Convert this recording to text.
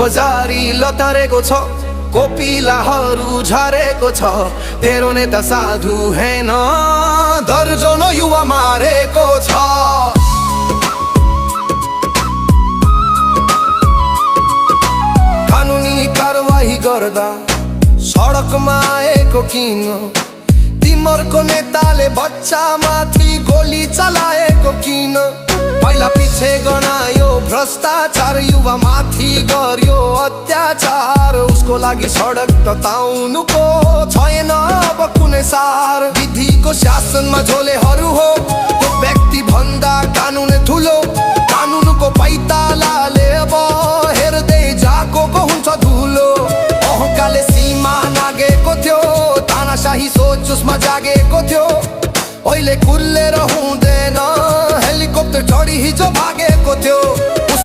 बजारी लतारेको छ, कोपिलाहरू झरेको छ। तेरो नेता साधु हैन, दर्जनौ युवा मारेको छ। कानुनी कारवाही गर्दा सडकमा आएको किन? तिम्रो नेताले बच्चामाथि गोली चलाएको किन? पहिला पछि गनायो भ्रष्टाचार, युवा माथि गर्यो अत्याचार। उसको लागि सडक तताउनुको छैन अब कुनै सार। विधिको शासनमा झोलेहरू हो, त्यो व्यक्ति भन्दा कानुन ठुलो। कानुनको पैताला